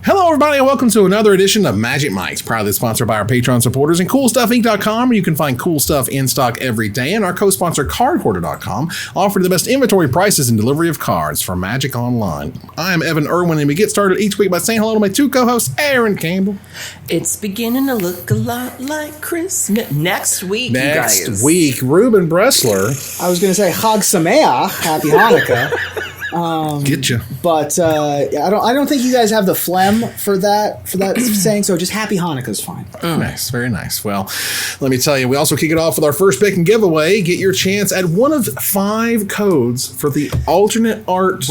Hello, everybody, and welcome to another edition of Magic Mics, proudly sponsored by our Patreon supporters and CoolStuffInc.com, where you can find cool stuff in stock every day, and our co-sponsor CardHoarder.com, offering the best inventory prices and delivery of cards for Magic Online. I am Evan Irwin, and we get started each week by saying hello to my two co-hosts, Aaron Campbell. It's beginning to look a lot like Christmas. Next week, you guys. Next week, Ruben Bressler. I was going to say Chag Sameach, Happy Hanukkah. Get you. But I don't think you guys have the phlegm for that saying, so just Happy Hanukkah is fine. Nice, very nice. Well, let me tell you, we also kick it off with our first pick and giveaway. Get your chance at one of 5 codes for the alternate art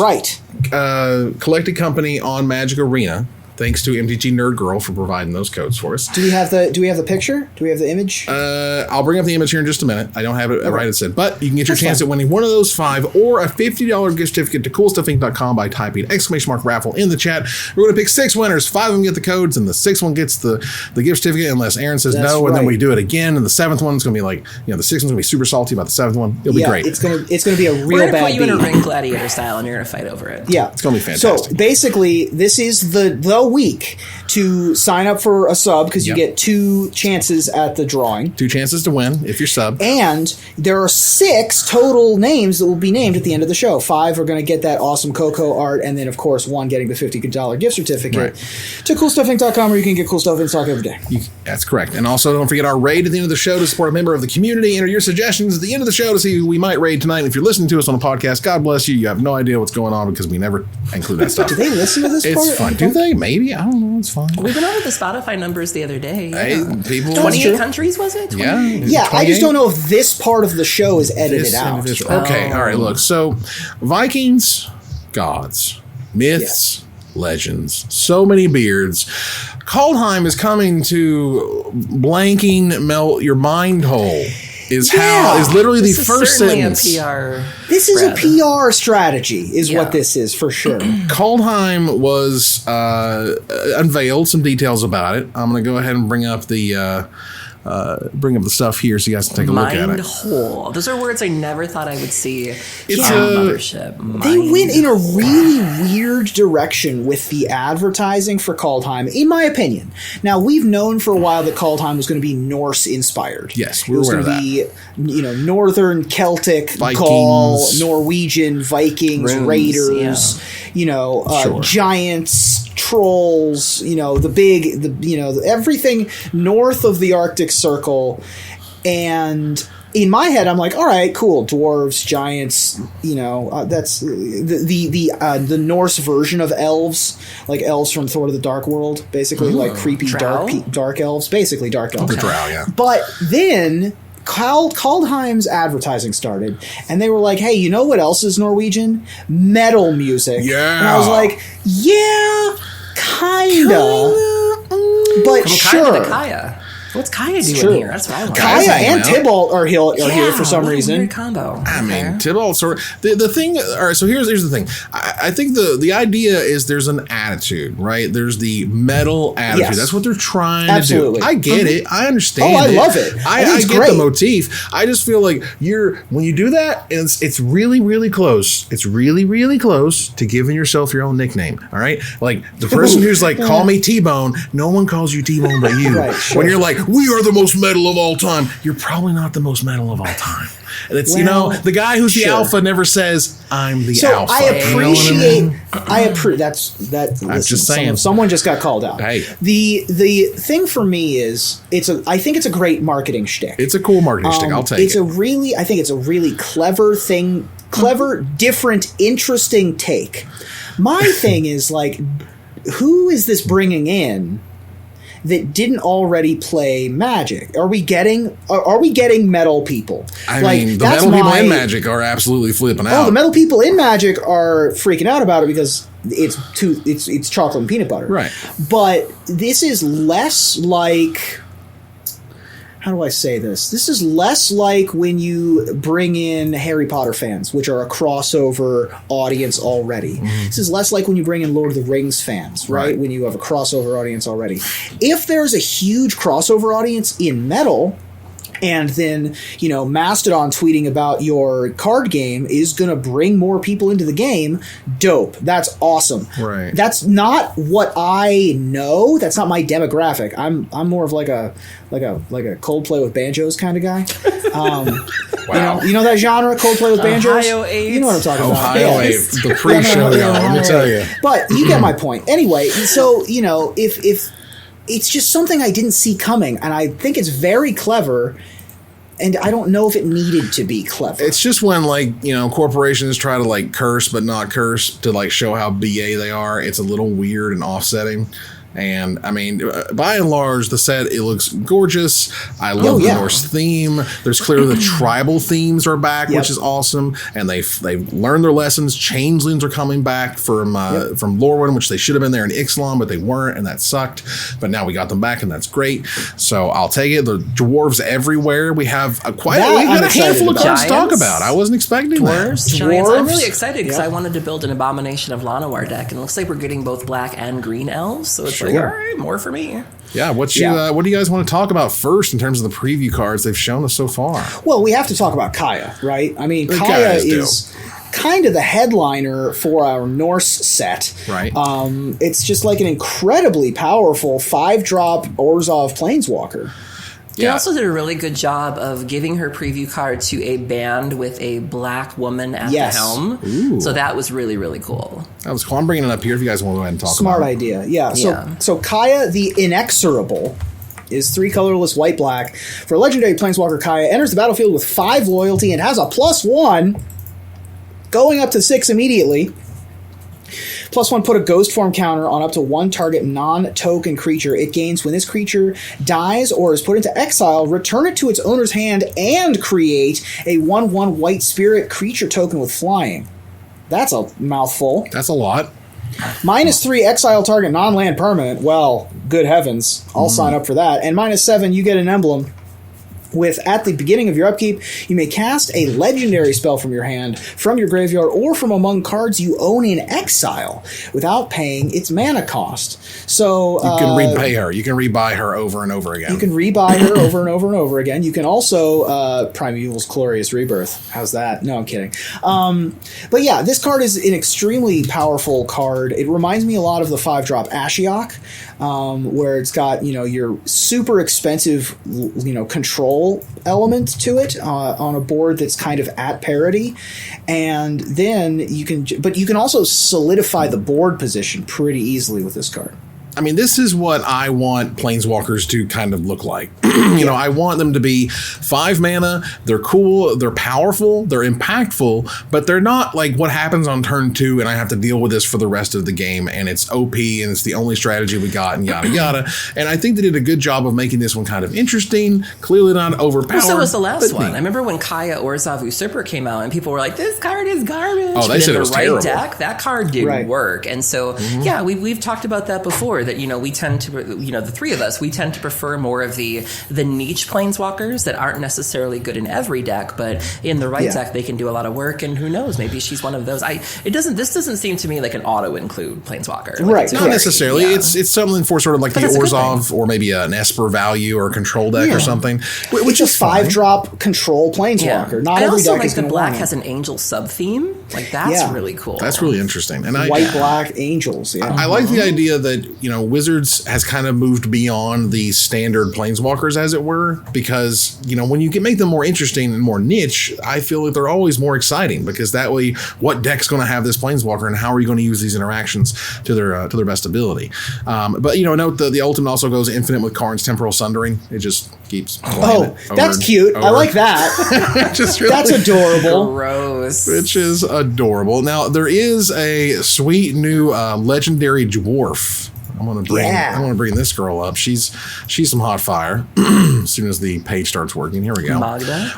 collected company on Magic Arena. Thanks to MTG Nerd Girl for providing those codes for us. Do we have the picture? Do we have the image? I'll bring up the image here in just a minute. I don't have it right at said, but you can get your chance fine. at winning one of those 5 or a $50 gift certificate to CoolStuffInc.com by typing !raffle in the chat. We're going to pick 6 winners. 5 of them get the codes, and the 6th one gets the gift certificate unless Aaron says no, and then we do it again. And the 7th one's going to be like, the 6th one's going to be super salty about the 7th one. It'll be great. It's going to be a real bad We're going to put you in a beat. ring gladiator style, and you're going to fight over it. Yeah, it's going to be fantastic. So basically, this is the week to sign up for a sub because you get 2 chances at the drawing. 2 chances to win if you're sub. And there are 6 total names that will be named at the end of the show. 5 are going to get that awesome Coco art, and then, of course, 1 getting the $50 gift certificate to CoolStuffInc.com, where you can get cool stuff in stock every day. That's correct. And also, don't forget our raid at the end of the show to support a member of the community. Enter your suggestions at the end of the show to see who we might raid tonight. And if you're listening to us on a podcast, God bless you. You have no idea what's going on because we never include that stuff. Do they listen to this part? It's fun. Do they? Maybe. I don't know. It's fine. We went over the Spotify numbers the other day. Hey, people. 28 countries, was it? 28? Yeah, I just don't know if this part of the show is edited out. Okay, all right, look. So, Vikings, gods, myths, legends, so many beards. Kaldheim is coming to blanking melt your mind hole. Is literally the first sentence. This is a PR strategy, is what this is for sure. Kaldheim was unveiled some details about it. I'm going to go ahead and bring up the stuff here so you guys can take a look at it. Mind hole. Those are words I never thought I would see. It's Mothership. They went in a really weird direction with the advertising for Kaldheim, in my opinion. Now, we've known for a while that Kaldheim was going to be Norse-inspired. Yes, we were aware of that. It was going to be, Northern Celtic, Vikings, Gaul, Norwegian, Vikings, Runes, Raiders, giants, trolls, everything north of the Arctic Circle. And in my head, I'm like, all right, cool, dwarves, giants, that's the Norse version of elves, like elves from Thor to the Dark World, basically, like creepy dark elves, basically dark elves. The drow, yeah. But then Kaldheim's advertising started, and they were like, hey, you know what else is Norwegian? Metal music. Yeah. And I was like, yeah, kinda. But From sure. Kaia to Kaia. What's Kaia doing here? That's what I want. Kaia and Tybalt are here for some reason. Weird combo. I mean, Tybalt sort of the thing. All right, so here's the thing. I think the idea is there's an attitude, right? There's the metal attitude. Yes. That's what they're trying Absolutely. to do. I get it. I understand. I love it. I get great. the motif. I just feel like when you do that, it's really, really close. It's really, really close to giving yourself your own nickname. All right, like the person who's like, call me T-Bone. No one calls you T-Bone but you. Right, sure. When you're like, we are the most metal of all time. You're probably not the most metal of all time. And it's, the guy who's the alpha never says, I'm the alpha. I appreciate, I'm just saying. Someone just got called out. Hey. The thing for me is, I think it's a great marketing shtick. It's a cool marketing shtick. I'll take it. I think it's a really clever thing, different, interesting take. My thing is, like, who is this bringing in that didn't already play Magic? Are we getting metal people? I mean, the metal people in Magic are absolutely flipping out. Oh, the metal people in Magic are freaking out about it because it's chocolate and peanut butter. Right. But this is less like, how do I say this? This is less like when you bring in Harry Potter fans, which are a crossover audience already. Mm-hmm. This is less like when you bring in Lord of the Rings fans, right? When you have a crossover audience already. If there's a huge crossover audience in metal, And then, Mastodon tweeting about your card game is going to bring more people into the game. Dope. That's awesome. Right. That's not what I know. That's not my demographic. I'm more of like a Coldplay with banjos kind of guy. Wow. You know that genre, Coldplay with banjos? Ohio 8. You know what I'm talking about. Ohio 8, the pre-show, let me tell you. But you get my point. Anyway, so, if it's just something I didn't see coming, and I think it's very clever, and I don't know if it needed to be clever. It's just when, corporations try to, curse but not curse to, show how BA they are. It's a little weird and offsetting. And, I mean, by and large, the set, it looks gorgeous. I love the Norse theme. There's clearly the tribal themes are back, which is awesome. And they've learned their lessons. Changelings are coming back from Lorwyn, which they should have been there in Ixalan, but they weren't, and that sucked. But now we got them back, and that's great. So I'll take it. The dwarves everywhere. We have we got a handful of cards to talk about. I wasn't expecting Dwarves, that. giants. I'm really excited because I wanted to build an Abomination of Llanowar deck, and it looks like we're getting both black and green elves. So it's all right, more for me. Yeah, what do you guys want to talk about first in terms of the preview cards they've shown us so far? Well, we have to talk about Kaia, right? I mean, Kaia is kind of the headliner for our Norse set. Right. It's just like an incredibly powerful 5-drop Orzhov Planeswalker. They also did a really good job of giving her preview card to a band with a black woman at the helm. Ooh. So that was really, really cool. That was cool. I'm bringing it up here if you guys want to go ahead and talk Smart about it. idea. Yeah. So Kaia the Inexorable is 3 colorless white-black. For legendary Planeswalker, Kaia enters the battlefield with 5 loyalty and has a +1, going up to 6 immediately. +1, put a ghost form counter on up to 1 target non-token creature. It gains when this creature dies or is put into exile, return it to its owner's hand, and create a 1/1 white spirit creature token with flying. That's a mouthful. That's a lot. -3, exile target non-land permanent. Well, good heavens. I'll sign up for that. And -7, you get an emblem. With, at the beginning of your upkeep, you may cast a legendary spell from your hand, from your graveyard, or from among cards you own in exile without paying its mana cost. So you can repay her. You can rebuy her over and over again. You can rebuy her over and over and over again. You can also Primeval's Glorious Rebirth. How's that? No, I'm kidding. But yeah, this card is an extremely powerful card. It reminds me a lot of the 5-drop Ashiok, where it's got your super expensive control element to it on a board that's kind of at parity, and then you can also solidify the board position pretty easily with this card. I mean, this is what I want Planeswalkers to kind of look like. I want them to be 5 mana. They're cool. They're powerful. They're impactful. But they're not like what happens on turn 2 and I have to deal with this for the rest of the game. And it's OP and it's the only strategy we got and yada yada. And I think they did a good job of making this one kind of interesting. Clearly not overpowered. Well, so was the last one. I remember when Kaia Orzhov Usurper came out and people were like, this card is garbage. Oh, they said it was terrible. Deck, that card didn't work. And so, we've talked about that before. That we tend to, the 3 of us, we tend to prefer more of the niche planeswalkers that aren't necessarily good in every deck, but in the right deck they can do a lot of work. And who knows, maybe she's one of those. This doesn't seem to me like an auto include planeswalker, right? Not necessarily. It's something for sort of like the Orzhov or maybe an Esper value or a control deck or something. Which is 5-drop control planeswalker. Not every deck is the black has an angel sub theme. Like that's really cool. That's really interesting. And white-black angels. Yeah, I like the idea that Wizards has kind of moved beyond the standard planeswalkers, as it were, because when you can make them more interesting and more niche, I feel like they're always more exciting, because that way, what deck's going to have this planeswalker, and how are you going to use these interactions to their best ability? But note the ultimate also goes infinite with Karn's Temporal Sundering. It just keeps playing that's cute. I like that. That's adorable. Gross. Which is adorable. Now there is a sweet new legendary dwarf. I want to bring this girl up. She's some hot fire. As soon as the page starts working, here we go.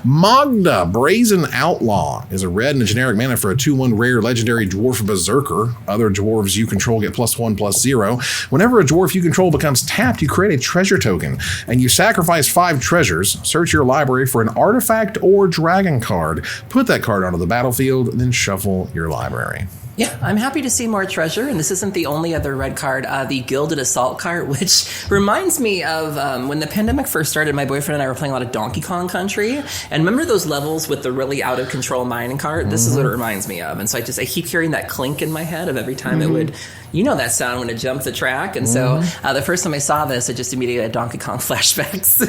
Magda, Brazen Outlaw, is a red and a generic mana for a 2/1 rare legendary dwarf berserker. Other dwarves you control get +1/+0. Whenever a dwarf you control becomes tapped, you create a treasure token, and you sacrifice 5 treasures. Search your library for an artifact or dragon card. Put that card onto the battlefield, then shuffle your library. Yeah, I'm happy to see more treasure, and this isn't the only other red card. The Gilded Assault cart, which reminds me of when the pandemic first started, my boyfriend and I were playing a lot of Donkey Kong Country, and remember those levels with the really out-of-control mining cart? This is what it reminds me of, and so I keep hearing that clink in my head of every time it would, that sound when it jumped the track, and so the first time I saw this, I just immediately had Donkey Kong flashbacks.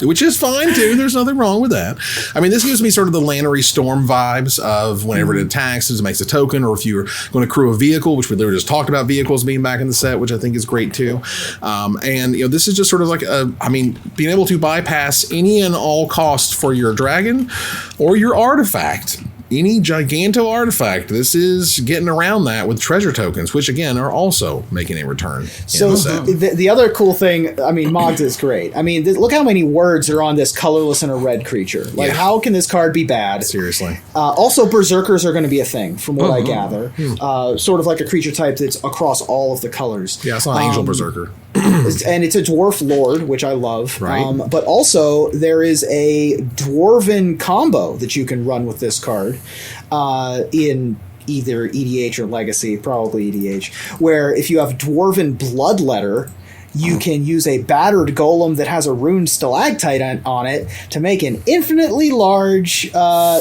Which is fine, too. There's nothing wrong with that. I mean, this gives me sort of the Lannery Storm vibes of whenever it attacks, it makes a token, or if you're going to crew a vehicle, which we literally just talked about vehicles being back in the set, which I think is great, too. And this is just sort of like, being able to bypass any and all costs for your dragon or your artifact. Any Giganto artifact, this is getting around that with treasure tokens, which again are also making a return. So the other cool thing, Moggs is great. Look how many words are on this colorless and a red creature. How can this card be bad? Seriously. Also, Berserkers are going to be a thing, from what I gather. Sort of like a creature type that's across all of the colors. Yeah, it's not an Angel Berserker. And it's a dwarf lord, which I love. Right. But also, there is a dwarven combo that you can run with this card in either EDH or Legacy, probably EDH, where if you have Dwarven Bloodletter, you can use a battered golem that has a runed stalactite on it to make an infinitely large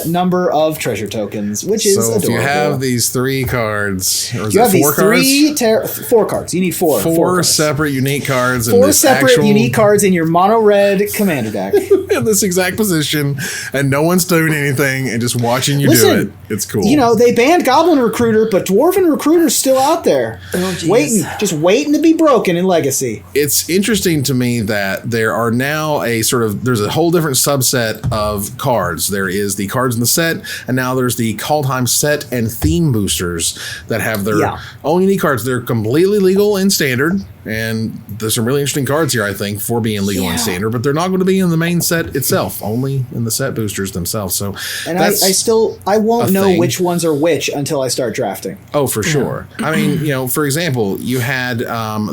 number of treasure tokens, which is adorable. So if you have these 3 cards, or is you it have 4 these cards? 4 cards. You need 4. 4 cards. separate unique cards. 4 separate unique cards in your mono-red commander deck. In this exact position, and no one's doing anything, and just watching you do it. It's cool. They banned Goblin Recruiter, but Dwarven Recruiter's still out there. Waiting to be broken in Legacy. It's interesting to me that there are now there's a whole different subset of cards. There is the cards in the set, and now there's the Kaldheim set and theme boosters that have their own unique cards. They're completely legal in standard, and there's some really interesting cards here, I think, for being legal in standard, but they're not going to be in the main set itself, only in the set boosters themselves. So, and I won't know which ones are which until I start drafting. Oh, for sure. For example, you had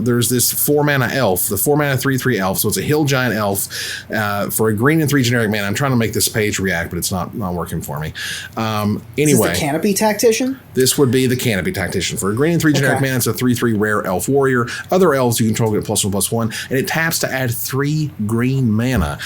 there's this 4-mana elf, the 4-mana 3/3 elf. So it's a hill giant elf for a green and 3 generic mana. I'm trying to make this page react, but it's not working for me. Anyway, is this the Canopy Tactician? This would be the Canopy Tactician for a green and 3 generic mana. It's a 3/3 rare elf warrior. Other elves you control get +1/+1, and it taps to add 3 green mana.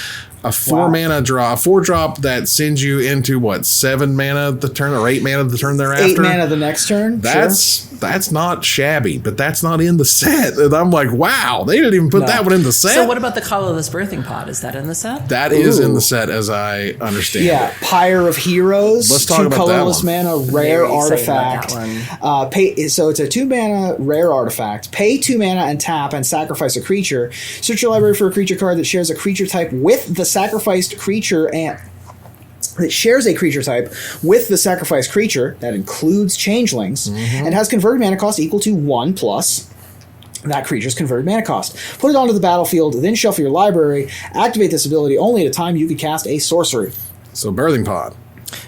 A 4-mana draw, a 4-drop that sends you into 7 mana the turn, or 8 mana the turn thereafter. 8 mana the next turn. That's not shabby, but that's not in the set. And I'm like, wow, they didn't even put that one in the set. So what about the Colorless Birthing Pod? Is that in the set? That is in the set, as I understand. Yeah, Pyre of Heroes. Let's talk about colorless that one. Mana, rare artifact. So it's a 2-mana rare artifact. Pay 2 mana and tap and sacrifice a creature. Search your library for a creature card that shares a creature type with the sacrificed creature and that shares a creature type with the sacrificed creature, that includes changelings, and has converted mana cost equal to 1 plus that creature's converted mana cost. Put it onto the battlefield, then shuffle your library. Activate this ability only at a time you could cast a sorcery. So Birthing Pod.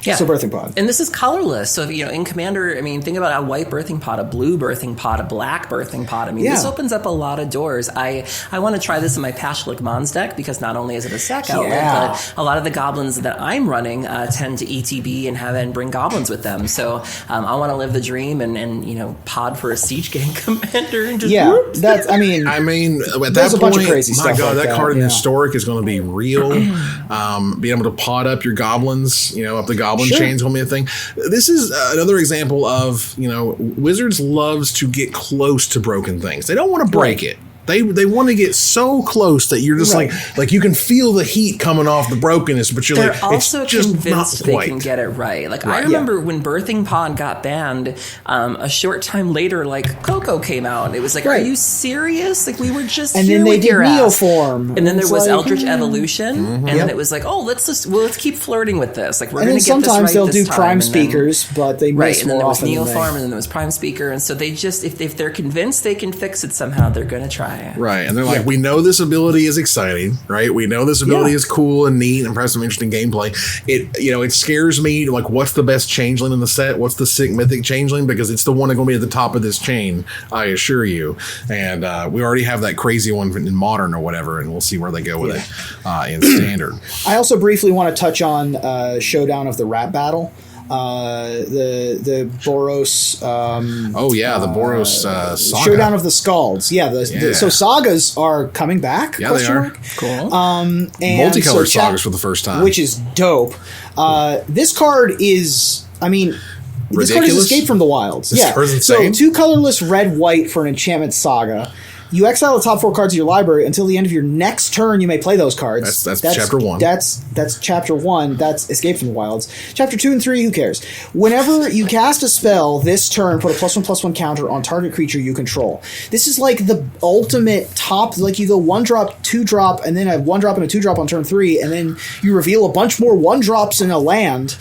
Yeah. So Birthing Pod. And this is colorless. So, in Commander, think about a white Birthing Pod, a blue Birthing Pod, a black Birthing Pod. This opens up a lot of doors. I want to try this in my Pashalik Mons deck, because not only is it a sack outlet, but a lot of the goblins that I'm running tend to ETB and bring goblins with them. So I want to live the dream and pod for a Siege Gang Commander. And just that's, at that there's a point, bunch of crazy stuff. My God, like that card in Historic is going to be real. Being able to pod up your goblins, up the goblin chain's going to be a thing. This is another example of, Wizards loves to get close to broken things. They don't want to break it. They want to get so close that you're just like you can feel the heat coming off the brokenness, but you're They're like, also it's just convinced not quite. They can get it right. I remember when Birthing Pod got banned, a short time later, Coco came out, and it was like, are you serious? We were just and here then they with did your Neoform, and then there was Eldritch Evolution, and then it was like, let's keep flirting with this. We're going to get this right. Sometimes they'll do time. Prime Speakers, but they miss and then more there was often Neoform, and then there was Prime Speaker, and so they just if they're convinced they can fix it somehow, they're going to try it. Right, and they're like, we know this ability is exciting, right? We know this ability is cool and neat and perhaps some interesting gameplay. It scares me, what's the best changeling in the set? What's the sick mythic changeling? Because it's the one that's going to be at the top of this chain, I assure you. And we already have that crazy one in Modern or whatever, and we'll see where they go with it in Standard. I also briefly want to touch on Showdown of the Rat Battle. the Boros. The Boros Saga. Showdown of the Skalds. So Sagas are coming back. Yeah, they are. Cool. And Multicolored Sagas for the first time, which is dope. This card is, this card is Escape from the Wilds. This card's insane. So 2 colorless red-white for an enchantment saga. You exile the top 4 cards of your library until the end of your next turn. You may play those cards. That's chapter 1. That's chapter 1. That's Escape from the Wilds. Chapter 2 and 3. Who cares? Whenever you cast a spell this turn, put a +1/+1 counter on target creature you control. This is like the ultimate top. Like you go 1-drop, 2-drop, and then a 1-drop and a 2-drop on turn 3, and then you reveal a bunch more 1-drops in a land.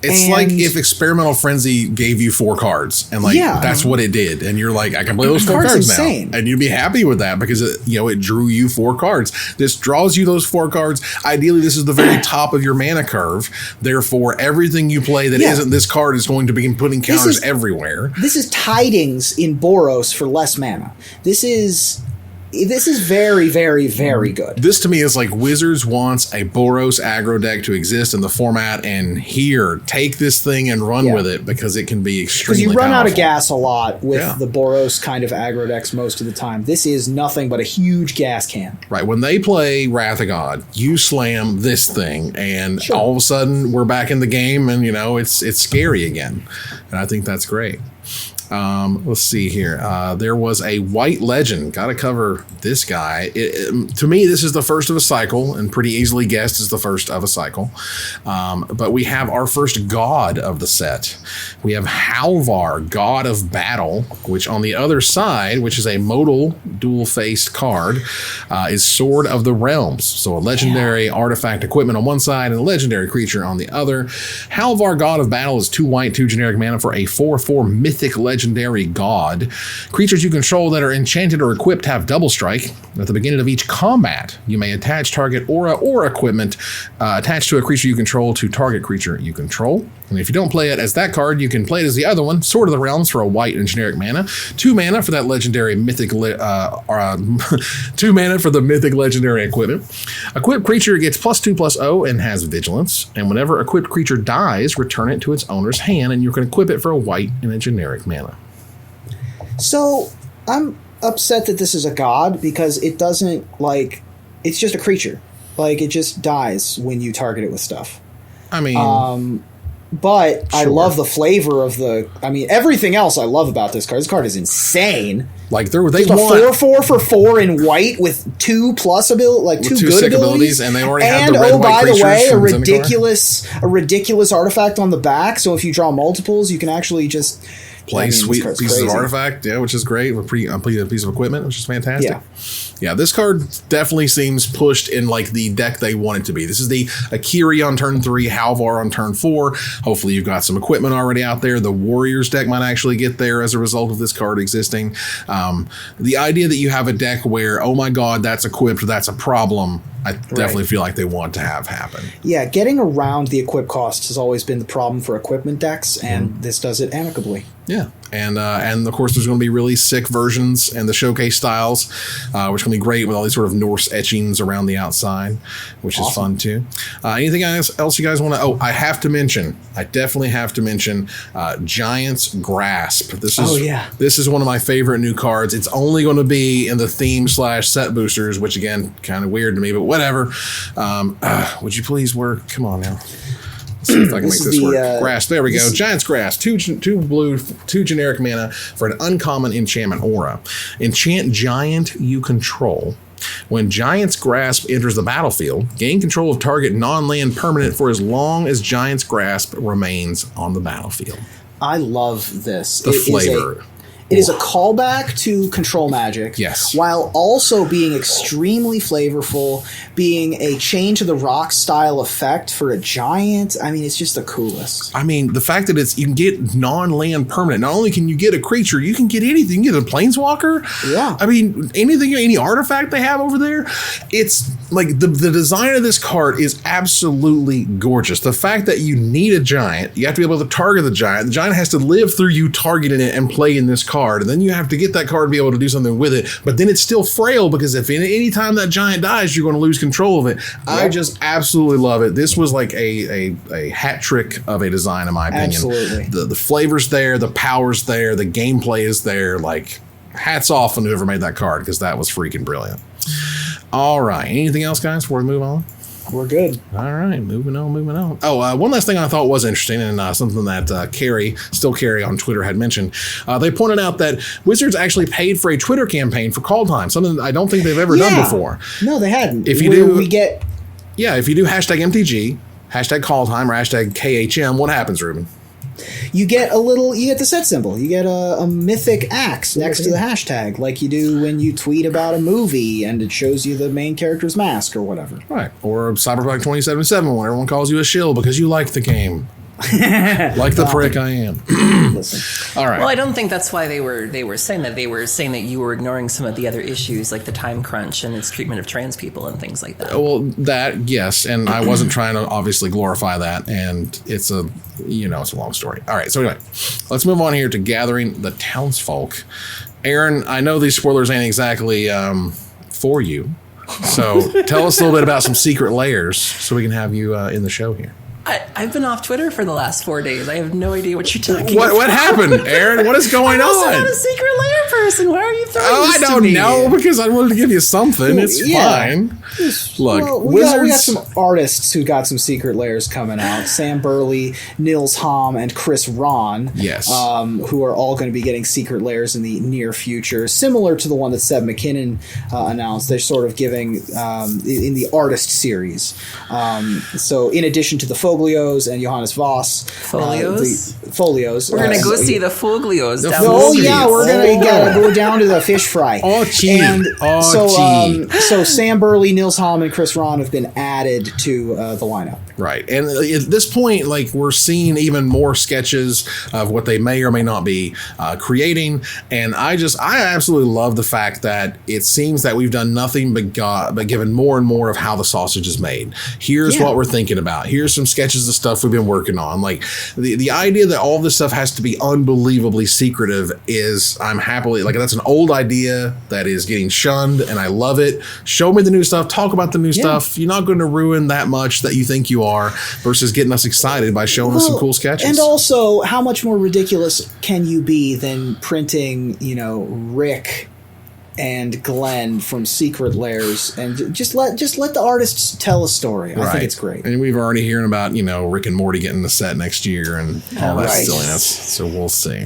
It's like if Experimental Frenzy gave you 4 cards, and that's what it did, and you're like, I can play those 4 cards insane. now, and you'd be happy with that because it drew you 4 cards. This draws you those 4 cards. Ideally, this is the very top of your mana curve. Therefore, everything you play that isn't this card is going to be putting counters everywhere. This is Tidings in Boros for less mana. This is very, very, very good. This to me is like Wizards wants a Boros aggro deck to exist in the format, and here, take this thing and run with it because it can be extremely powerful. Because you run out of powerful. gas a lot with the Boros kind of aggro decks most of the time. This is nothing but a huge gas can. Right. When they play Wrath of God, you slam this thing, and all of a sudden we're back in the game, and it's scary again. And I think that's great. Let's see here. There was a white legend. Got to cover this guy. To me, this is the first of a cycle, and pretty easily guessed is the first of a cycle. But we have our first god of the set. We have Halvar, God of Battle, which on the other side, which is a modal dual-faced card, is Sword of the Realms. So a legendary artifact equipment on one side and a legendary creature on the other. Halvar, God of Battle, is 2 white, 2 generic mana for a 4/4 mythic legendary god. Creatures you control that are enchanted or equipped have double strike. At the beginning of each combat, you may attach target aura or equipment attached to a creature you control to target creature you control. And if you don't play it as that card, you can play it as the other one, Sword of the Realms, for a white and generic mana. 2 mana for that legendary mythic 2 mana for the mythic legendary equipment. Equipped creature gets +2/+0 and has vigilance. And whenever equipped creature dies, return it to its owner's hand, and you can equip it for a white and a generic mana. So I'm upset that this is a god because it doesn't it's just a creature. It just dies when you target it with stuff. But I love the flavor of everything else I love about this card. This card is insane. They just want a 4/4 for 4 in white with 2 plus ability, 2 good abilities, and they already have the red, by the way, a ridiculous artifact on the back. So if you draw multiples, you can actually just play sweet pieces of artifact, which is great. A piece of equipment, which is fantastic. Yeah, this card definitely seems pushed in the deck they want it to be. This is the Akiri on turn 3, Halvar on turn 4. Hopefully you've got some equipment already out there. The Warriors deck might actually get there as a result of this card existing. The idea that you have a deck where, oh my god, that's equipped, that's a problem, I definitely feel like they want to have happen. Yeah, getting around the equip cost has always been the problem for equipment decks, and this does it amicably. Yeah, and of course there's going to be really sick versions and the showcase styles, which can be great with all these sort of Norse etchings around the outside, which is fun too. Anything else you guys want to? Oh, I definitely have to mention Giant's Grasp. This is one of my favorite new cards. It's only going to be in the theme / set boosters, which again, kind of weird to me, but whatever. Would you please work? Come on now. See if I can make this work. Grasp. There we go. Giant's Grasp. 2 blue, 2 generic mana for an uncommon enchantment aura. Enchant Giant you control. When Giant's Grasp enters the battlefield, gain control of target non-land permanent for as long as Giant's Grasp remains on the battlefield. I love this. The flavor. It is a callback to Control Magic. Yes. While also being extremely flavorful, being a Chain to the Rock style effect for a giant. It's just the coolest. The fact that you can get non-land permanent. Not only can you get a creature, you can get anything. You can get a planeswalker. Yeah. Any artifact they have over there. It's the design of this card is absolutely gorgeous. The fact that you need a giant, you have to be able to target the giant. The giant has to live through you targeting it and play in this card. card, and then you have to get that card to be able to do something with it. But then it's still frail because if any time that giant dies, you're going to lose control of it. Yep. I just absolutely love it. This was like a hat trick of a design, in my opinion. Absolutely. The flavor's there, the power's there, the gameplay is there. Like, hats off on whoever made that card, because that was freaking brilliant. All right. Anything else, guys, before we move on? We're good. All right, moving on. Oh, one last thing I thought was interesting, and something that Carrie on Twitter had mentioned. They pointed out that Wizards actually paid for a Twitter campaign for Kaldheim, something that I don't think they've ever done before. No, they hadn't. If you do hashtag MTG, hashtag Kaldheim, or hashtag KHM, what happens, Ruben? You get the set symbol. You get a mythic axe next to the hashtag, like you do when you tweet about a movie and it shows you the main character's mask or whatever. Right. Or Cyberpunk 2077 when everyone calls you a shill because you like the game. Like the prick I am. Listen. All right. Well, I don't think that's why they were saying that. They were saying that you were ignoring some of the other issues, like the time crunch and its treatment of trans people and things like that. Well, that, yes, and I wasn't trying to obviously glorify that, and it's a long story. All right, so anyway, let's move on here to gathering the townsfolk. Aaron, I know these spoilers ain't exactly for you, so tell us a little bit about some secret lairs so we can have you in the show here. I've been off Twitter for the last 4 days. I have no idea what you're talking about. What happened, Aaron? What is going on? I'm not a secret lair person. Why are you throwing this I don't know, because I wanted to give you something. It's fine. Look, we got some artists who got some secret lairs coming out. Sam Burley, Nils, Hamm, and Chris Rahn. Yes. Who are all going to be getting secret lairs in the near future, similar to the one that Seb McKinnon announced. They're sort of giving in the artist series. So in addition to the Foglios and Johannes Voss. Folios. We're going to go see the Foglios down the street. Oh, yeah, we're going to go down to the fish fry. So Sam Burley, Nils Hamm, and Chris Rahn have been added to the lineup. Right. And at this point, like, we're seeing even more sketches of what they may or may not be creating. And I absolutely love the fact that it seems that we've done nothing but given more and more of how the sausage is made. Here's what we're thinking about. Here's some sketches of stuff we've been working on. Like, the idea that all this stuff has to be unbelievably secretive is, I'm happily, like, that's an old idea that is getting shunned, and I love it. Show me the new stuff. Talk about the new stuff. You're not going to ruin that much that you think you are, versus getting us excited by showing us some cool sketches. And also, how much more ridiculous can you be than printing, Rick and Glenn from Secret Lairs, and just let the artists tell a story. I think it's great. And we've already hearing about, Rick and Morty getting the set next year and all that silliness. So we'll see.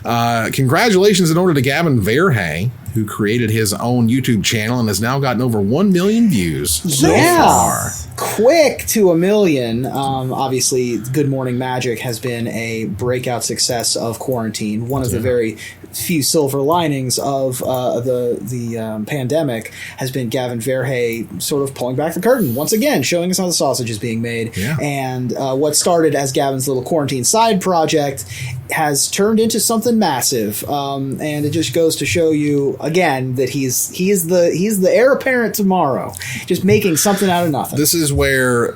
Congratulations in order to Gavin Verhey, who created his own YouTube channel and has now gotten over 1 million views so far. Quick to 1 million. Obviously, Good Morning Magic has been a breakout success of quarantine. One of the very few silver linings of the pandemic has been Gavin Verhey sort of pulling back the curtain once again, showing us how the sausage is being made. Yeah. And what started as Gavin's little quarantine side project has turned into something massive. And it just goes to show you again that he is the heir apparent to Morrow, just making something out of nothing. This is where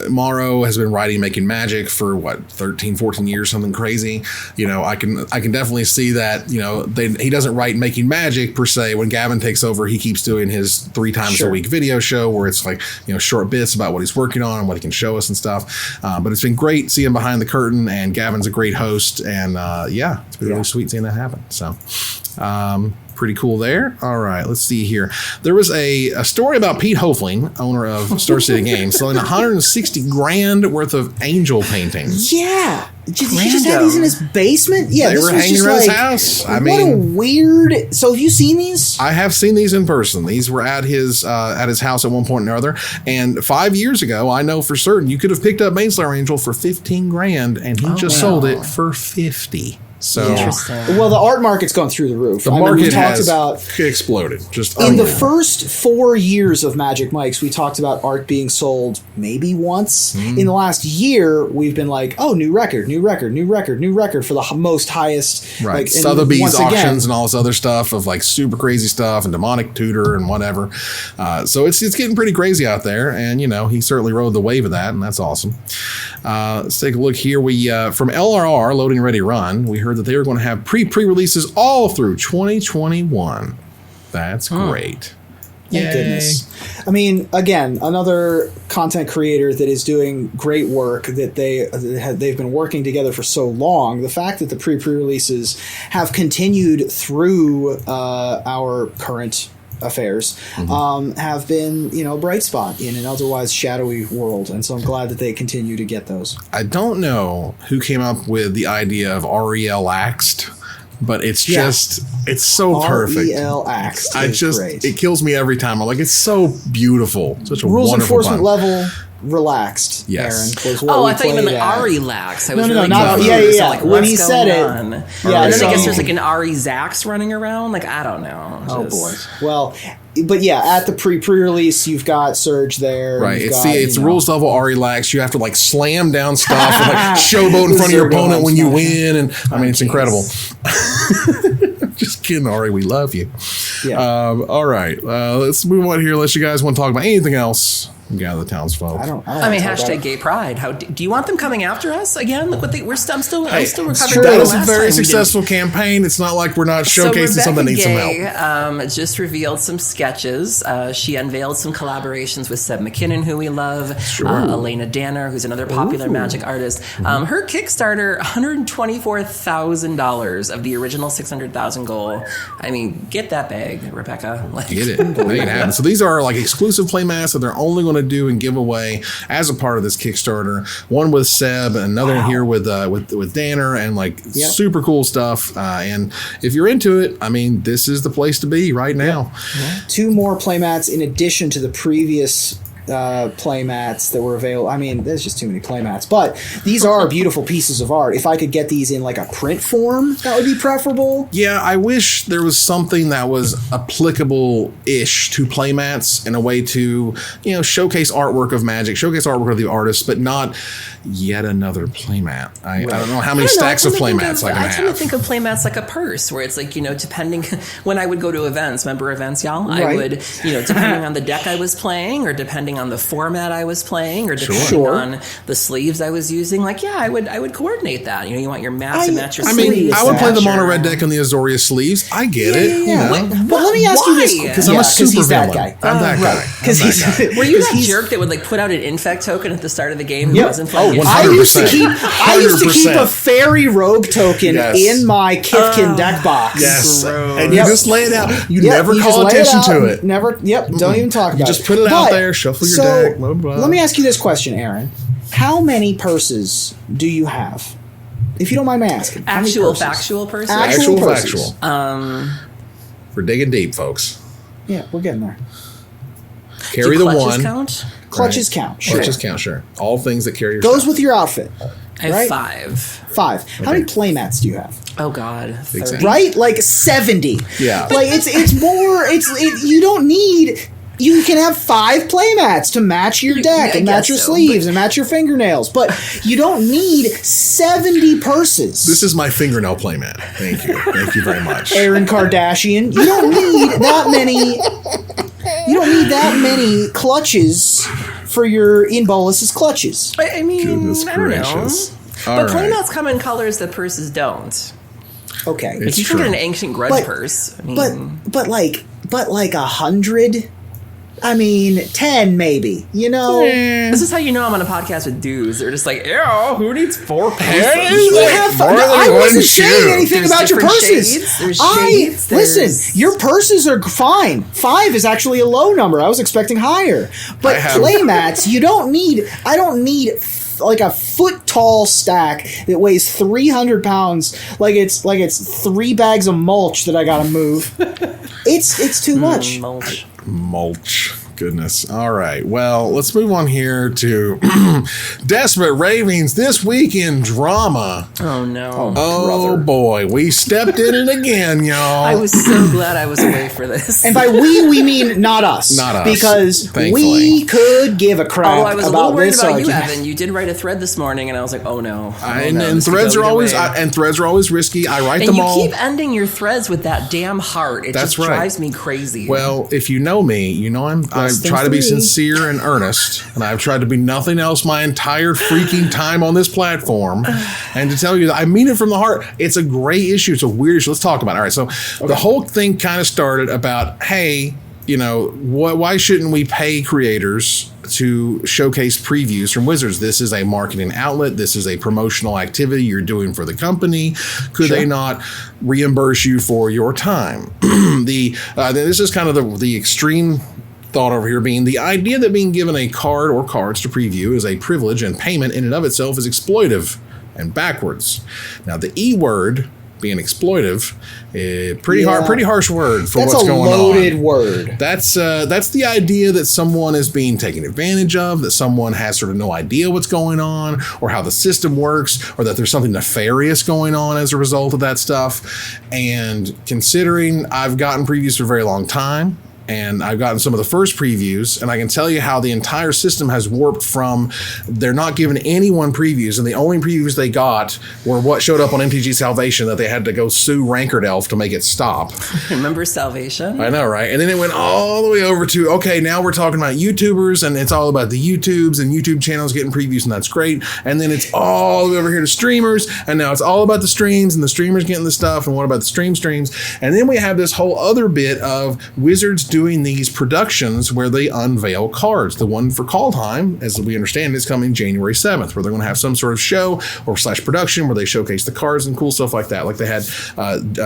Morrow has been writing Making Magic for 13, 14 years, something crazy. I can definitely see that. He doesn't write Making Magic per se. When Gavin takes over, he keeps doing his 3 times a week video show where it's like short bits about what he's working on and what he can show us and stuff. But it's been great seeing behind the curtain, and Gavin's a great host, and it's been really sweet seeing that happen. So. Pretty cool there. All right, let's see here. There was a story about Pete Hoefling, owner of Star City Games, selling $160,000 worth of angel paintings. Yeah. He just had these in his basement? Yeah, they were hanging around his house. What a weird... So have you seen these? I have seen these in person. These were at his house at one point or another. And 5 years ago, I know for certain, you could have picked up Baneslayer Angel for $15,000, and he sold it for $50,000. So, well, the art market's gone through the roof. The market has exploded. Just in the first 4 years of Magic Mike's, we talked about art being sold maybe once. In the last year, we've been like, new record for the most highest. Right. Sotheby's auctions and all this other stuff of like super crazy stuff and demonic tutor and whatever. So it's getting pretty crazy out there. And, he certainly rode the wave of that, and that's awesome. Let's take a look here. We from LRR, Loading Ready Run, we heard heard that they were going to have pre-releases all through 2021. That's great. Thank goodness. I mean, again, another content creator that is doing great work that they've been working together for so long. The fact that the pre-releases have continued through our current affairs have been, a bright spot in an otherwise shadowy world. And so I'm glad that they continue to get those. I don't know who came up with the idea of REL axed, but it's just, it's so perfect. REL axed. Great. It kills me every time. I'm like, it's so beautiful. Such a rules wonderful enforcement pun. level. Relaxed, yes. Aaron. I thought you meant like Ari lax. I was no, really not confused. yeah. Like, when he said it, and then I guess there's like an Ari Zax running around. Like, I don't know. Oh boy. Well, but yeah, at the pre-release, you've got Surge there. Right. It's rules level Ari lax. You have to like slam down stuff and like showboat in front of your opponent when you win, and I mean it's incredible. Just kidding, Ari. We love you. Yeah. All right. Let's move on here. Unless you guys want to talk about anything else. Gather the townsfolk. I mean, hashtag gay pride. Do you want them coming after us again? Look what I'm still recovering. That was a very successful campaign. It's not like we're not showcasing something that needs some help. Just revealed some sketches. She unveiled some collaborations with Seb McKinnon, who we love. Elena Danner, who's another popular magic artist. Her Kickstarter, $124,000 of the original $600,000 goal. I mean, get that bag, Rebecca. Get it. Make it happen. So these are like exclusive playmats that they're only going to do and give away as a part of this Kickstarter. One with Seb, another here with Danner, and super cool stuff. And if you're into it, I mean, this is the place to be right now. Yeah. 2 more playmats in addition to the previous playmats that were available. I mean, there's just too many playmats, but these are beautiful pieces of art. If I could get these in like a print form, that would be preferable. Yeah, I wish there was something that was applicable-ish to playmats in a way to, showcase artwork of Magic, showcase artwork of the artists, but not yet another playmat. I don't know how many stacks of playmats I can have. I tend to think of playmats like a purse, where it's like, depending when I would go to events, remember events, y'all? Right. I would, depending on the deck I was playing, or depending on the format I was playing, or depending on the sleeves I was using, I would coordinate that. You want your mat to match your sleeves. I mean, I would play the mono red deck on the Azoria sleeves. I get it. Yeah. But let me ask you this, because I'm a super villain. I'm that guy. Were you that jerk that would put out an infect token at the start of the game who wasn't playing? 100%. I used to keep a fairy rogue token in my Kithkin deck box. Yes. And you just lay it out. You never call attention to it. Never. Don't even talk about it. You just put it out there, shuffle your deck, blah, blah, blah. Let me ask you this question, Aaron. How many purses do you have? If you don't mind my asking. Actual factual purses? Actual factual. We're digging deep, folks. Yeah, we're getting there. Carry the one. Count? Clutches count. Sure. Clutches count, sure. All things that carry your Goes stuff. with your outfit. I have right? 5. 5. How many playmats do you have? Oh God, 30. Exactly. Right? Like 70. Yeah. Like it's more. You don't need. You can have 5 playmats to match your deck and match your sleeves and match your fingernails, but you don't need 70 purses. This is my fingernail playmat. Thank you. Thank you very much. Aaron Kardashian. You don't need that many. You don't need that many clutches for your In Bolus's clutches. I mean, Goodness I don't gracious. know. All But right. playmats come in colors that purses don't. Okay, It's You can true. get an ancient grudge purse. I mean, but like 100. I mean, 10 maybe. this is how you know I'm on a podcast with dudes. They're just like, ew, who needs 4 purses? I wasn't saying anything There's about your different purses. shades. There's shades. Listen, your purses are fine. 5 is actually a low number. I was expecting higher. But playmats, I don't need like a foot tall stack that weighs 300 pounds. Like it's 3 bags of mulch that I gotta move. It's too much. Mulch. Goodness. All right. Well, let's move on here to Desperate Ravings this week in drama. Oh no. Oh boy. We stepped in it again, y'all. I was so glad I was away for this. And by we mean not us. Not us. Because Thankfully. we could give a crap Although I was a about little worried this about argument. you, Evan. You did write a thread this morning, and I was like, "Oh no!" And threads are always risky. I write them all. And you keep ending your threads with that damn heart. It That's just right. drives me crazy. Well, if you know me, you know I'm try to be sincere and earnest, and I've tried to be nothing else my entire freaking time on this platform. And to tell you that I mean it from the heart, it's a great issue. It's a weird issue. Let's talk about it. All right. So the whole thing kind of started about, hey, why shouldn't we pay creators to showcase previews from Wizards? This is a marketing outlet. This is a promotional activity you're doing for the company. Could they not reimburse you for your time? This is kind of the extreme thought over here being the idea that being given a card or cards to preview is a privilege, and payment in and of itself is exploitive and backwards. Now, the E word being exploitive, pretty harsh word for what's going on. That's a loaded word. That's the idea that someone is being taken advantage of, that someone has sort of no idea what's going on or how the system works, or that there's something nefarious going on as a result of that stuff. And considering I've gotten previews for a very long time, and I've gotten some of the first previews, and I can tell you how the entire system has warped from they're not giving anyone previews, and the only previews they got were what showed up on MTG Salvation that they had to go sue Rankered Elf to make it stop. Remember Salvation? I know, right? And then it went all the way over to, okay, now we're talking about YouTubers, and it's all about the YouTubes and YouTube channels getting previews, and that's great. And then it's all the way over here to streamers, and now it's all about the streams and the streamers getting the stuff, and what about the streams? And then we have this whole other bit of Wizards doing these productions where they unveil cards. The one for Kaldheim, as we understand, is coming January 7th, where they're going to have some sort of show or / production where they showcase the cards and cool stuff like that. Like they had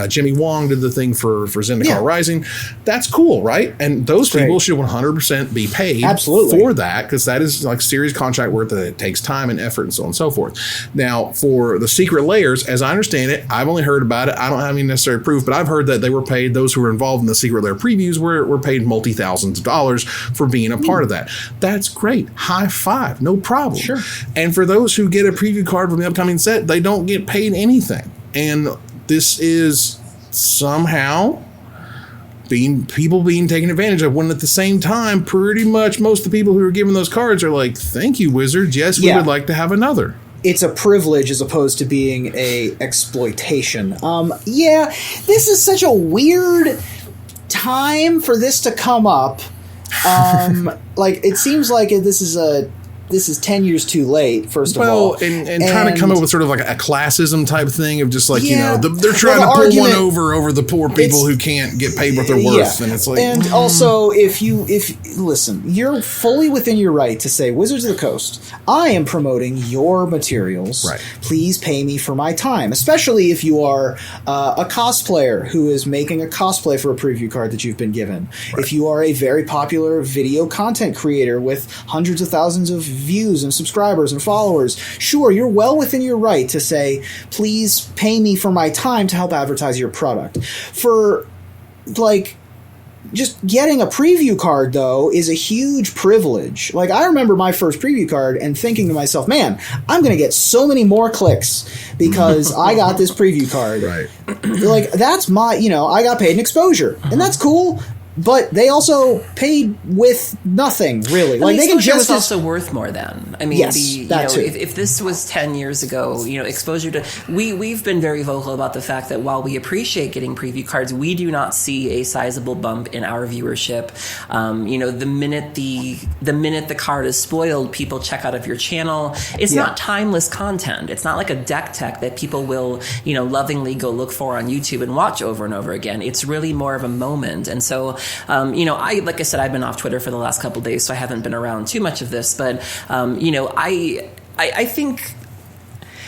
Jimmy Wong did the thing for Zendikar Rising. That's cool, right? And those people should 100% be paid for that, because that is like serious contract work that it takes time and effort and so on and so forth. Now, for the secret Lairs, as I understand it, I've only heard about it. I don't have any necessary proof, but I've heard that they were paid, those who were involved in the secret Lair previews were paid multi-thousands of dollars for being a part of that. That's great. High five. No problem. Sure. And for those who get a preview card from the upcoming set, they don't get paid anything. And this is somehow people being taken advantage of, when at the same time, pretty much most of the people who are given those cards are like, thank you, Wizards. Yes, we would like to have another. It's a privilege as opposed to being a exploitation. This is such a weird time for this to come up. It seems like this is 10 years too late, first of all. And trying to come up with sort of like a classism type thing of just like, they're trying to pull one over the poor people who can't get paid what they're worth. And it's like, and also, if listen, you're fully within your right to say, Wizards of the Coast, I am promoting your materials. Right. Please pay me for my time, especially if you are a cosplayer who is making a cosplay for a preview card that you've been given. Right. If you are a very popular video content creator with hundreds of thousands of views and subscribers and followers, sure, you're well within your right to say, please pay me for my time to help advertise your product. For just getting a preview card, though, is a huge privilege. Like, I remember my first preview card and thinking to myself, man, I'm going to get so many more clicks because I got this preview card. Right. That's my, I got paid in exposure, and that's cool. But they also paid with nothing, really. Like, they can just was also worth more then. I mean, yes, if this was 10 years ago, exposure to we've been very vocal about the fact that while we appreciate getting preview cards, we do not see a sizable bump in our viewership. The minute the card is spoiled, people check out of your channel. It's not timeless content. It's not like a deck tech that people will, lovingly go look for on YouTube and watch over and over again. It's really more of a moment. And so, like I said, I've been off Twitter for the last couple of days, so I haven't been around too much of this. But,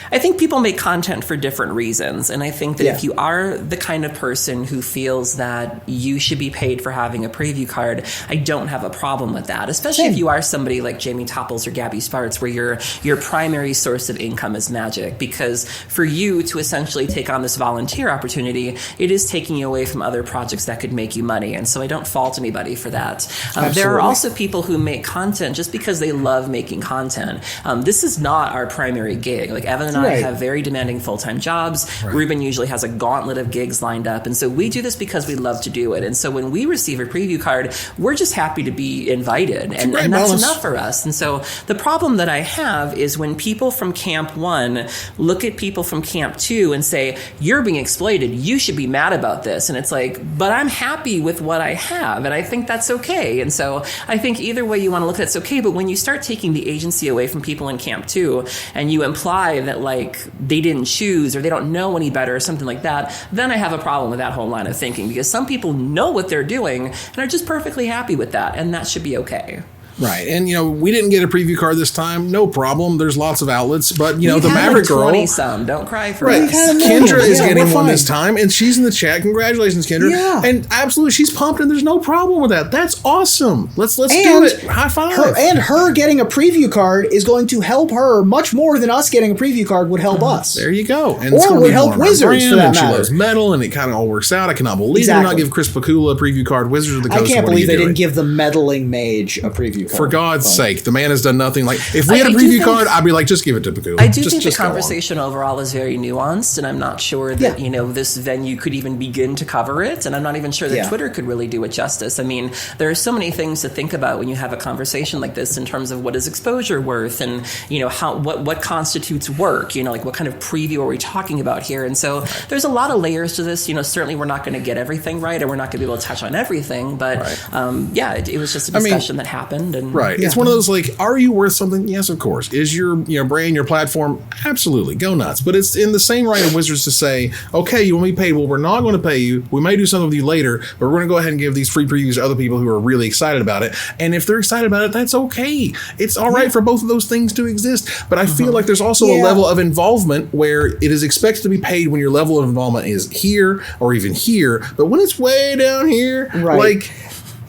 I think people make content for different reasons. And I think that if you are the kind of person who feels that you should be paid for having a preview card, I don't have a problem with that, especially if you are somebody like Jamie Topples or Gabby Sparts, where your primary source of income is Magic. Because for you to essentially take on this volunteer opportunity, it is taking you away from other projects that could make you money. And so I don't fault anybody for that. There are also people who make content just because they love making content. This is not our primary gig. Like, Evan and and I have very demanding full-time jobs. Ruben usually has a gauntlet of gigs lined up. And so we do this because we love to do it. And so when we receive a preview card, we're just happy to be invited. And that's enough for us. And so the problem that I have is when people from Camp 1 look at people from Camp 2 and say, you're being exploited, you should be mad about this. And it's like, but I'm happy with what I have. And I think that's okay. And so I think either way you want to look at it's okay. But when you start taking the agency away from people in Camp 2 and you imply that like they didn't choose or they don't know any better or something like that, then I have a problem with that whole line of thinking, because some people know what they're doing and are just perfectly happy with that, and that should be okay. Right. And, we didn't get a preview card this time. No problem. There's lots of outlets. But, the Maverick Girl. 20-some. Don't cry for us. Kendra is getting one this time, and she's in the chat. Congratulations, Kendra. Yeah. And absolutely, she's pumped, and there's no problem with that. That's awesome. Let's do it. High five. Her getting a preview card is going to help her much more than us getting a preview card would help us. There you go. And or would help Wizards, for that matter. She loves metal, and it kind of all works out. I cannot believe they not give Chris Pakula a preview card. Wizards of the Coast. I can't believe they didn't give the meddling mage a preview card. For God's sake. The man has done nothing. Like, if we had a preview card, I'd be like, just give it to Pakula. I do think the conversation overall is very nuanced, and I'm not sure that, this venue could even begin to cover it, and I'm not even sure that Twitter could really do it justice. I mean, there are so many things to think about when you have a conversation like this in terms of what is exposure worth and, what constitutes work, like what kind of preview are we talking about here? And so there's a lot of layers to this. Certainly we're not going to get everything right, and we're not going to be able to touch on everything, but it was just a discussion that happened. And it's one of those, like, are you worth something? Yes, of course. Is your brand, your platform? Absolutely. Go nuts. But it's in the same right of Wizards to say, okay, you want to be paid? Well, we're not going to pay you. We may do something with you later, but we're going to go ahead and give these free previews to other people who are really excited about it. And if they're excited about it, that's okay. It's all right for both of those things to exist. But I feel like there's also a level of involvement where it is expected to be paid when your level of involvement is here or even here. But when it's way down here, like...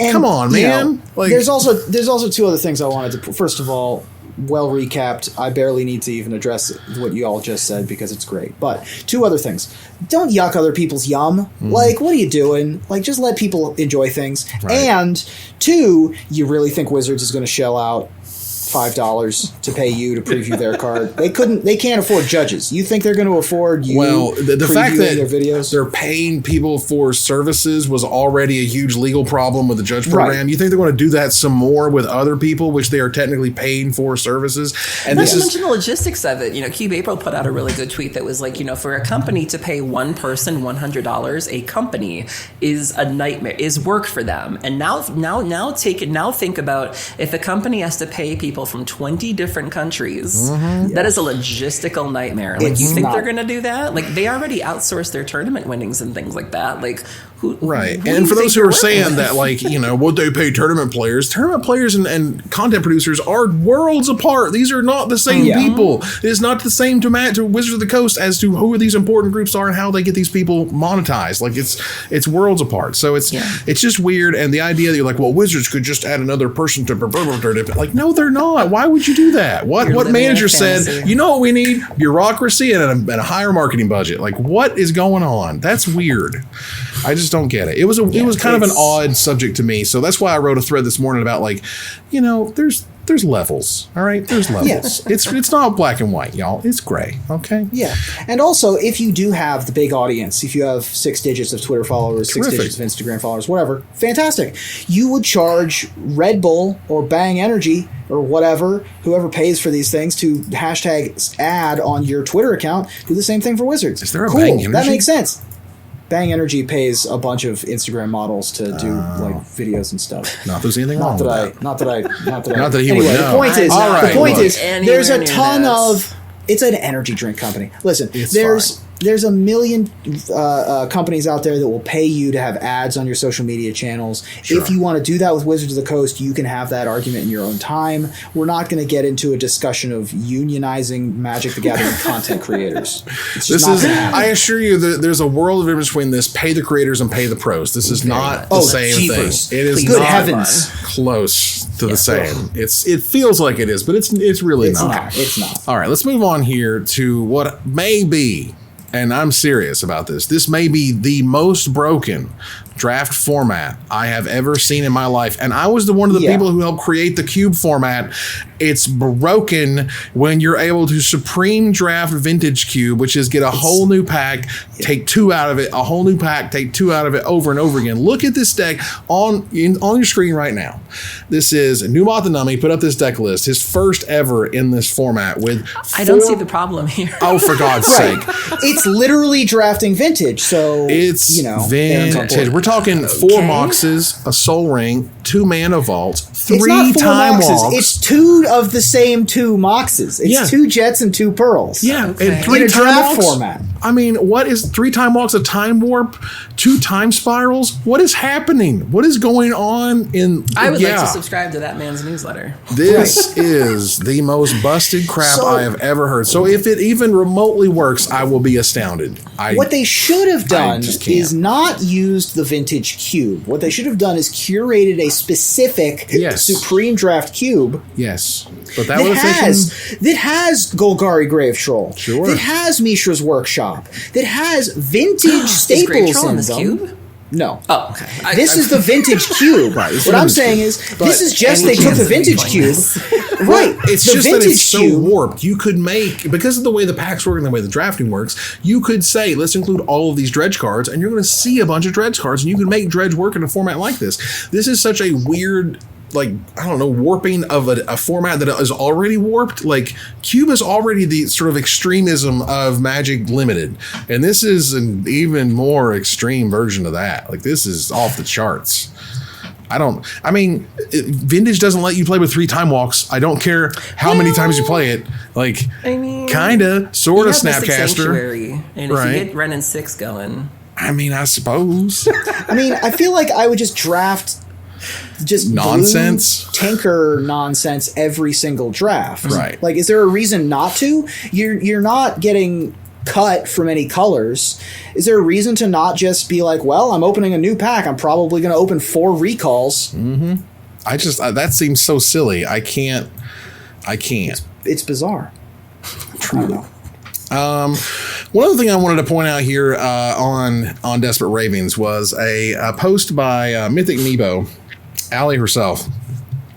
And, come on, man. There's also two other things I wanted to... First of all, well recapped. I barely need to even address what you all just said because it's great. But two other things. Don't yuck other people's yum. Like, what are you doing? Like, just let people enjoy things. Right. And two, you really think Wizards is going to shell out $5 to pay you to preview their card? They can't afford judges. You think they're going to afford you? Well, the fact that their videos? They're paying people for services was already a huge legal problem with the judge program. Right. You think they're going to do that some more with other people, which they are technically paying for services? And not to mention the logistics of it. Cube April put out a really good tweet that was like, for a company to pay one person $100, a company is a nightmare, is work for them. And now think about if a company has to pay people from 20 different countries. That is a logistical nightmare. Like, you think they're going to do that? Like, they already outsourced their tournament winnings and things like that. Like, who and for those who are saying that, like, what they pay tournament players and content producers are worlds apart. These are not the same people. It is not the same to Wizards of the Coast as to who these important groups are and how they get these people monetized. Like, it's worlds apart. So it's just weird. And the idea that you're like, well, Wizards could just add another person to like, no, they're not. Why would you do that? What manager said, what we need? Bureaucracy and a higher marketing budget. Like, what is going on? That's weird. I just don't get it. It was kind of an odd subject to me. So that's why I wrote a thread this morning about, like, there's levels. All right. There's levels. It's not black and white, y'all. It's gray. Okay. Yeah. And also, if you do have the big audience, if you have 6 digits of Twitter followers, 6 digits of Instagram followers, whatever, fantastic. You would charge Red Bull or Bang Energy or whatever, whoever pays for these things, to hashtag ad on your Twitter account, do the same thing for Wizards. Is there a Bang Energy? That makes sense. Bang Energy pays a bunch of Instagram models to do like videos and stuff. Not there's anything wrong with that. Not that he would know. The point is, there's a ton of. It's an energy drink company. Listen, there's a million companies out there that will pay you to have ads on your social media channels. Sure. If you want to do that with Wizards of the Coast, you can have that argument in your own time. We're not going to get into a discussion of unionizing Magic the Gathering content creators. I assure you that there's a world of difference between this pay the creators and pay the pros. This is not the same thing. It is good not heavens. Close to the same. It feels like it is, but it's really not. It's not. All right, let's move on here to what may be, and I'm serious about this may be the most broken draft format I have ever seen in my life. And I was one of the people who helped create the cube format. It's broken when you're able to supreme draft Vintage Cube, which is get a whole new pack, take 2 out of it, a whole new pack, take 2 out of it over and over again. Look at this deck on your screen right now. This is Numot the Nummy put up this deck list, his first ever in this format with I don't see the problem here. Oh, for God's sake. It's literally drafting Vintage, so it's Vintage. We're talking 4 Moxes, a Soul Ring, 2 Mana Vaults, 3 Time Walks. It's 2 of the same 2 Moxes. It's 2 Jets and 2 Pearls. Yeah, and 3 in a Time draft Walks format. I mean, what is 3 Time Walks, a Time Warp, 2 Time Spirals? What is happening? What is going on in... I would like to subscribe to that man's newsletter. This is the most busted crap I have ever heard. So if it even remotely works, I will be astounded. What they should have done is not used the Vintage Cube. What they should have done is curated a specific Supreme Draft Cube. Yes. But that has Golgari Grave Troll. Sure. That has Mishra's Workshop. That has vintage staples in this them. Cube? No. Oh, okay. This is the Vintage Cube. What I'm saying is, this is just they took the Vintage Cube. Right. It's the just Vintage that it's so Cube, warped. You could make, because of the way the packs work and the way the drafting works, you could say, let's include all of these Dredge cards, and you're going to see a bunch of Dredge cards, and you can make Dredge work in a format like this. This is such a weird... warping of a format that is already warped. Like, Cube is already the sort of extremism of Magic Limited, and this is an even more extreme version of that. Like, this is off the charts. Vintage doesn't let you play with 3 Time Walks. I don't care how many times you play it. Like, kinda, sorta, Snapcaster. And if you get Ren and 6 going. I suppose. I feel like I would just draft just nonsense, tanker nonsense every single draft. Right. Like, is there a reason not to? You're not getting cut from any colors. Is there a reason to not just be like, well, I'm opening a new pack, I'm probably going to open 4 recalls? Mm-hmm. That seems so silly. I can't. It's bizarre. True. One other thing I wanted to point out here on Desperate Ravings was a post by Mythic Meebo, Allie herself,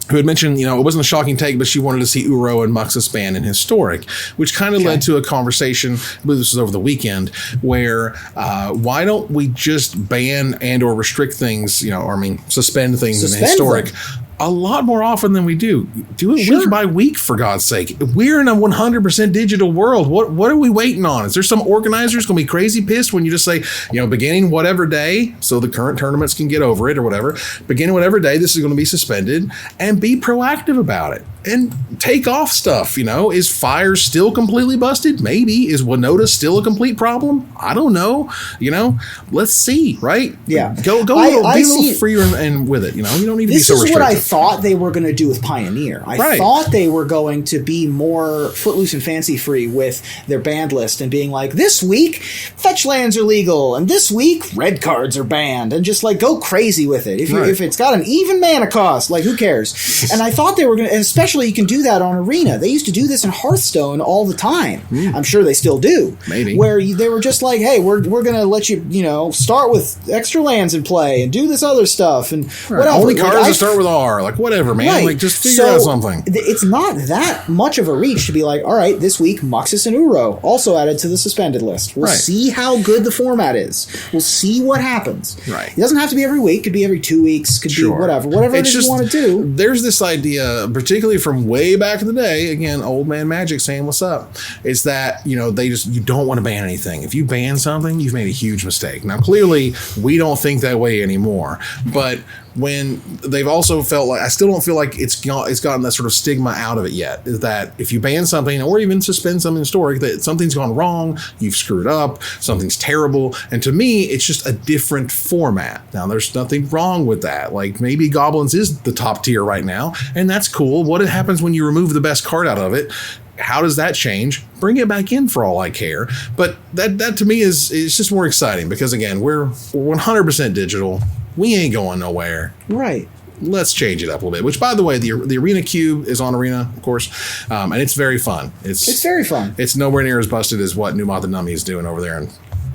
who had mentioned, it wasn't a shocking take, but she wanted to see Uro and Muxus banned in Historic, which kind of led to a conversation, I believe this was over the weekend, where why don't we just ban and or restrict things, suspend things in Historic a lot more often than we do. Do it week by week, for God's sake. We're in a 100% digital world. What are we waiting on? Is there some organizers going to be crazy pissed when you just say, beginning whatever day, so the current tournaments can get over it or whatever, beginning whatever day, this is going to be suspended, and be proactive about it and take off stuff. Is Fire still completely busted? Maybe. Is Winota still a complete problem? I don't know. Let's see, right? Yeah. Be a little freer and with it. You don't need to be so restrictive. This is what I thought they were going to do with Pioneer. I thought they were going to be more footloose and fancy free with their banned list and being like, this week fetch lands are legal, and this week red cards are banned, and just go crazy with it. If it's got an even mana cost, who cares? And I thought they were going to, and especially you can do that on Arena. They used to do this in Hearthstone all the time. I'm sure they still do. Maybe. Where they were just like, hey, we're going to let you, start with extra lands in play and do this other stuff and whatever. Only cards that start with R. Whatever, man. Right. Just figure out something. It's not that much of a reach to be like, all right, this week Muxus and Uro also added to the suspended list. We'll see how good the format is. We'll see what happens. Right. It doesn't have to be every week. It could be every 2 weeks. Could be whatever it is you want to do. There's this idea, particularly from way back in the day, again, old man Magic saying what's up, is that, you don't want to ban anything. If you ban something, you've made a huge mistake. Now, clearly, we don't think that way anymore. But when they've also felt like, I still don't feel like it's gotten that sort of stigma out of it yet, is that if you ban something or even suspend something historic, that something's gone wrong, you've screwed up, something's terrible. And to me, it's just a different format. Now, there's nothing wrong with that. Maybe Goblins is the top tier right now, and that's cool. What happens when you remove the best card out of it? How does that change? Bring it back in for all I care. But that to me is just more exciting because, again, we're 100% digital. We ain't going nowhere. Right. Let's change it up a little bit. Which, by the way, the Arena Cube is on Arena, of course, and it's very fun. It's very fun. It's nowhere near as busted as what Numot the Nummy is doing over there in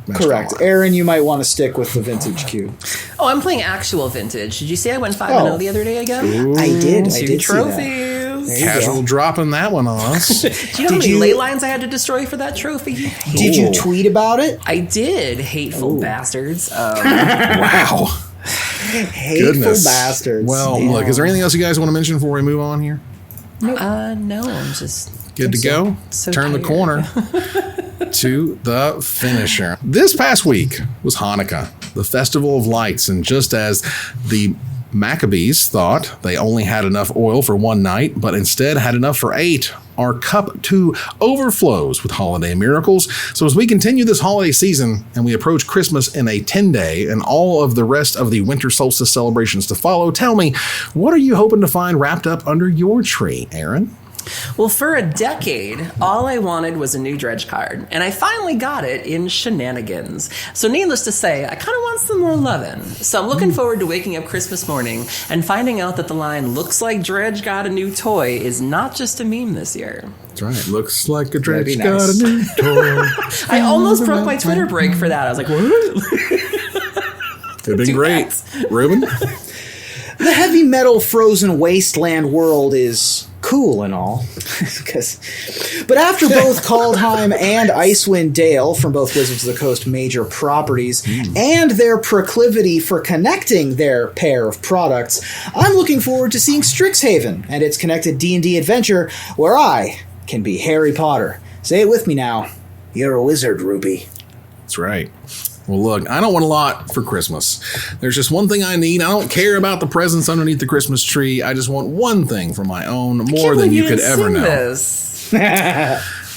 Magic Correct. Online. Aaron, you might want to stick with the Vintage Cube. Oh, I'm playing actual Vintage. Did you see I went 5-0 the other day again? I did. I 2 did trophies. See that. Casual dropping that one on us. Do you know how many ley lines I had to destroy for that trophy? Did you tweet about it? I did, hateful bastards. Wow. Hateful bastards. Well, look, is there anything else you guys want to mention before we move on here? No, I'm just good to go. So Turn tired. the corner to the finisher. This past week was Hanukkah, the festival of lights, and just as the Maccabees thought they only had enough oil for one night, but instead had enough for 8, our cup too overflows with holiday miracles. So as we continue this holiday season and we approach Christmas in a 10-day and all of the rest of the winter solstice celebrations to follow, tell me, what are you hoping to find wrapped up under your tree, Aaron? Well, for a decade, all I wanted was a new dredge card, and I finally got it in Shenanigans. So needless to say, I kind of want some more lovin'. So I'm looking forward to waking up Christmas morning and finding out that the line, "looks like Dredge got a new toy," is not just a meme this year. That's right. Looks like a dredge got a new toy. I almost broke my Twitter break for that. I was like, what? Could have been great. Ruben? The heavy metal frozen wasteland world is cool and all. But after both Kaldheim and Icewind Dale, from both Wizards of the Coast major properties, and their proclivity for connecting their pair of products, I'm looking forward to seeing Strixhaven and its connected D&D adventure where I can be Harry Potter. Say it with me now. You're a wizard, Ruby. That's right. Well, look, I don't want a lot for Christmas. There's just one thing I need. I don't care about the presents underneath the Christmas tree. I just want one thing for my own, more than you could ever know. This.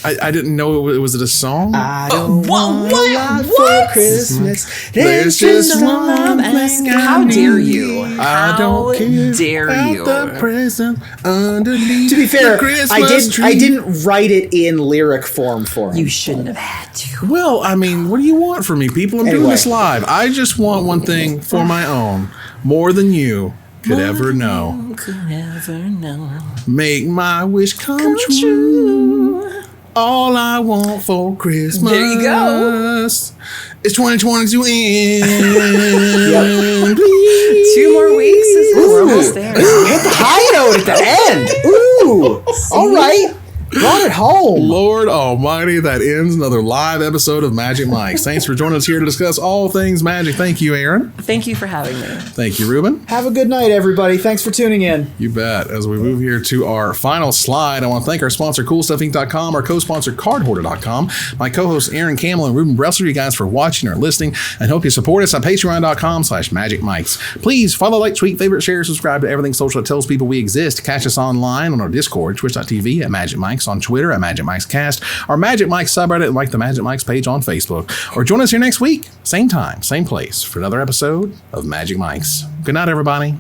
I didn't know it was a song. I don't want a lot What? for Christmas. There's just one thing How dare you? I don't care dare about you? the present underneath To be fair, the Christmas I tree. didn't write it in lyric form for him. You shouldn't have had to. Well, I mean, what do you want from me, people? I'm doing Anyway. this live. I just want one thing for my own, more than you could ever know. Could never know. Make my wish come true. All I want for Christmas. There you go. It's 2020 to end. Yep. Please. 2 more weeks. We're almost there. Hit the high note at the end. Ooh. All right. Brought it home. Lord Almighty, that ends another live episode of Magic Mike's. Thanks for joining us here to discuss all things magic. Thank you, Aaron. Thank you for having me. Thank you, Ruben. Have a good night, everybody. Thanks for tuning in. You bet. As we move here to our final slide, I want to thank our sponsor, CoolStuffInc.com, our co-sponsor, CardHoarder.com, my co-hosts, Aaron Campbell and Ruben Bressler. You guys for watching or listening, and hope you support us at Patreon.com/MagicMikes. Please follow, like, tweet, favorite, share, subscribe to everything social that tells people we exist. Catch us online on our Discord, twitch.tv at Magic Mike's, on Twitter at Magic Mike's Cast, our Magic Mike's subreddit, and like the Magic Mike's page on Facebook. Or join us here next week, same time, same place, for another episode of Magic Mike's. Good night, everybody.